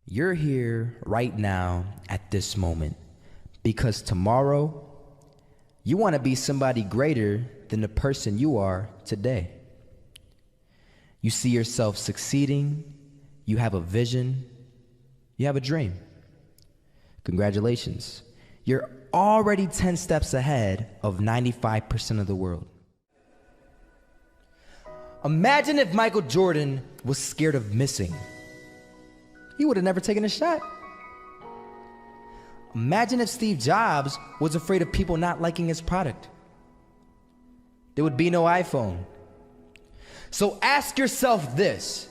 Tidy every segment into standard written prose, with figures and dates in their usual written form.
You're here right now at this moment because tomorrow you want to be somebody greater than the person you are today. You see yourself succeeding, you have a vision, you have a dream. Congratulations. You're already 10 steps ahead of 95% of the world. Imagine if Michael Jordan was scared of missing. He would have never taken a shot. Imagine if Steve Jobs was afraid of people not liking his product. There would be no iPhone. So ask yourself this: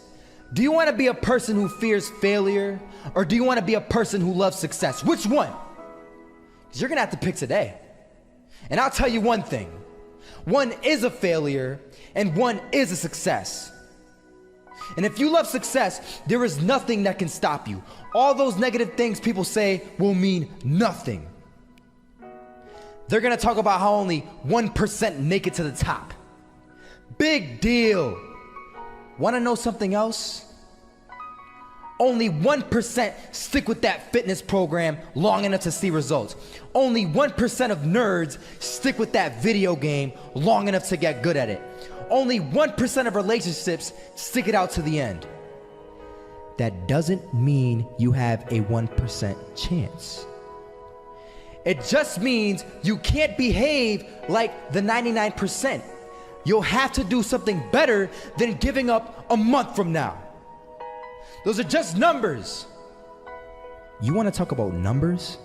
do you want to be a person who fears failure, or do you want to be a person who loves success? Which one? Because you're going to have to pick today. And I'll tell you one thing: one is a failure and one is a success. And if you love success, there is nothing that can stop you. All those negative things people say will mean nothing. They're gonna talk about how only 1% make it to the top. Big deal. Wanna know something else? Only 1% stick with that fitness program long enough to see results. Only 1% of nerds stick with that video game long enough to get good at it. Only 1% of relationships stick it out to the end. That doesn't mean you have a 1% chance. It just means you can't behave like the 99%. You'll have to do something better than giving up a month from now. Those are just numbers. You want to talk about numbers?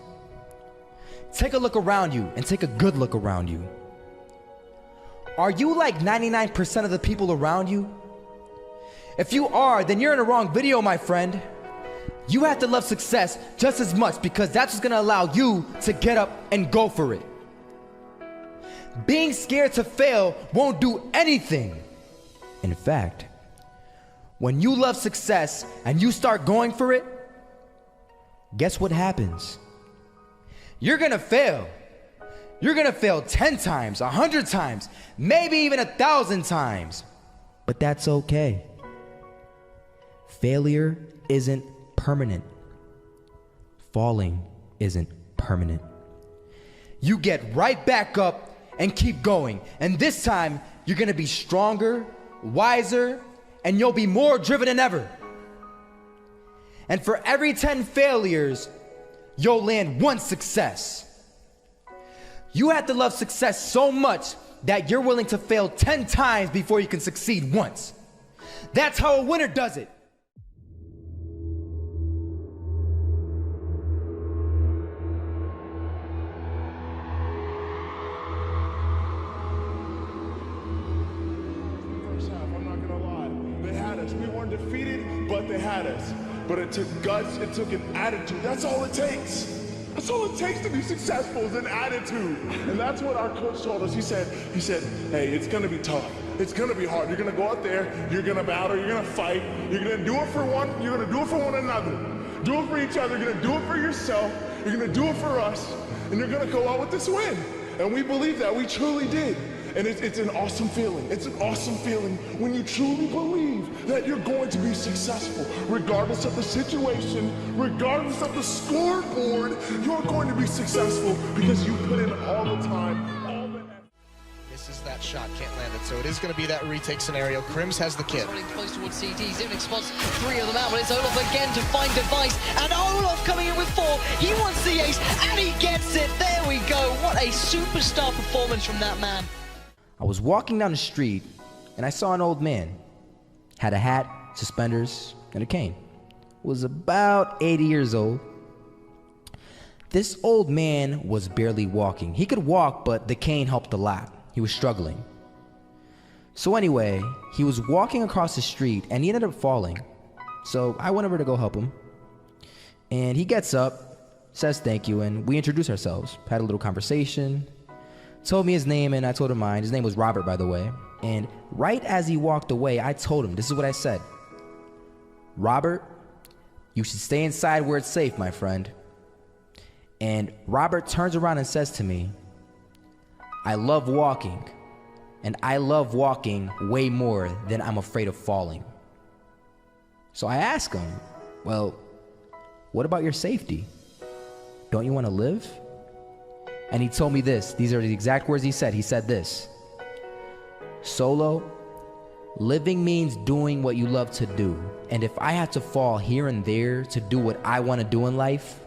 Take a look around you and take a good look around you. Are you like 99% of the people around you? If you are, then you're in the wrong video, my friend. You have to love success just as much because that's what's gonna allow you to get up and go for it. Being scared to fail won't do anything. In fact, when you love success and you start going for it, guess what happens? You're gonna fail. You're gonna fail 10 times, 100 times, maybe even 1,000 times. But that's okay. Failure isn't permanent. Falling isn't permanent. You get right back up and keep going. And this time, you're gonna be stronger, wiser, and you'll be more driven than ever. And for every 10 failures, you'll land one success. You have to love success so much that you're willing to fail 10 times before you can succeed once. That's how a winner does it. First half, I'm not gonna lie. They had us. We weren't defeated, but they had us. But it took guts, it took an attitude. That's all it takes. That's all it takes to be successful is an attitude. And that's what our coach told us. He said, hey, it's gonna be tough. It's gonna be hard. You're gonna go out there, you're gonna battle, you're gonna fight, you're gonna do it for one, you're gonna do it for one another. Do it for each other, you're gonna do it for yourself, you're gonna do it for us, and you're gonna go out with this win. And we believe that, we truly did. And it's an awesome feeling. It's an awesome feeling when you truly believe that you're going to be successful. Regardless of the situation, regardless of the scoreboard, you're going to be successful because you put in all the time, all the effort. Misses that shot, can't land it. So it is going to be that retake scenario. Crims has the kid. Running close towards CT. Zivnik spots 3 of them out, but it's Olaf again to find device. And Olaf coming in with 4. He wants the ace, and he gets it. There we go. What a superstar performance from that man. I was walking down the street and I saw an old man. Had a hat, suspenders, and a cane. Was about 80 years old. This old man was barely walking. He could walk, but the cane helped a lot. He was struggling. So anyway, he was walking across the street and he ended up falling. So I went over to go help him. And he gets up, says thank you, and we introduced ourselves. Had a little conversation. Told me his name and I told him mine. His name was Robert, by the way. And right as he walked away, I told him, this is what I said. Robert, you should stay inside where it's safe, my friend. And Robert turns around and says to me, I love walking, and I love walking way more than I'm afraid of falling. So I ask him, well, what about your safety? Don't you want to live? And he told me this. These are the exact words he said. He said this: Solo, living means doing what you love to do. And if I have to fall here and there to do what I want to do in life,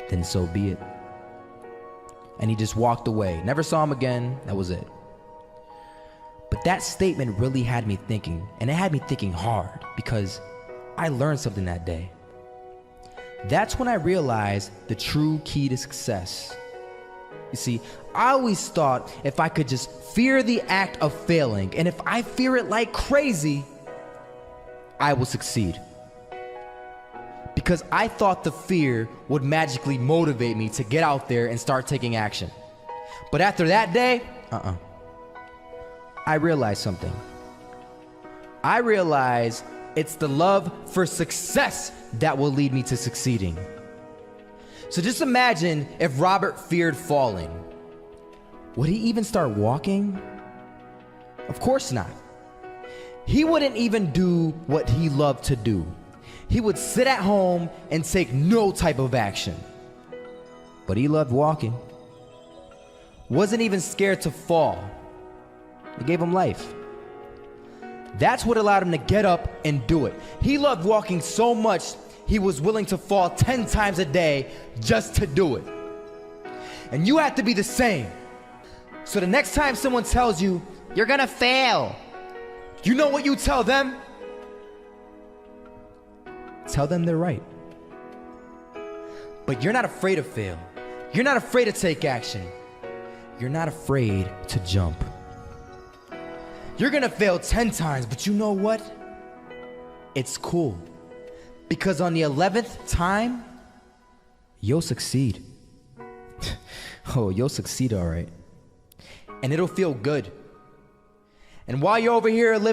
then so be it. And he just walked away. Never saw him again. That was it. But that statement really had me thinking, and it had me thinking hard, because I learned something that day. That's when I realized the true key to success. You see, I always thought if I could just fear the act of failing, and if I fear it like crazy, I will succeed. Because I thought the fear would magically motivate me to get out there and start taking action. But after that day, I realized something. I realized it's the love for success that will lead me to succeeding. So just imagine if Robert feared falling. Would he even start walking? Of course not. He wouldn't even do what he loved to do. He would sit at home and take no type of action. But he loved walking. Wasn't even scared to fall. It gave him life. That's what allowed him to get up and do it. He loved walking so much, he was willing to fall 10 times a day just to do it. And you have to be the same. So the next time someone tells you, you're gonna fail, you know what you tell them? Tell them they're right. But you're not afraid to fail. You're not afraid to take action. You're not afraid to jump. You're gonna fail 10 times, but you know what? It's cool. Because on the 11th time, you'll succeed. Oh, you'll succeed, all right. And it'll feel good. And while you're over here living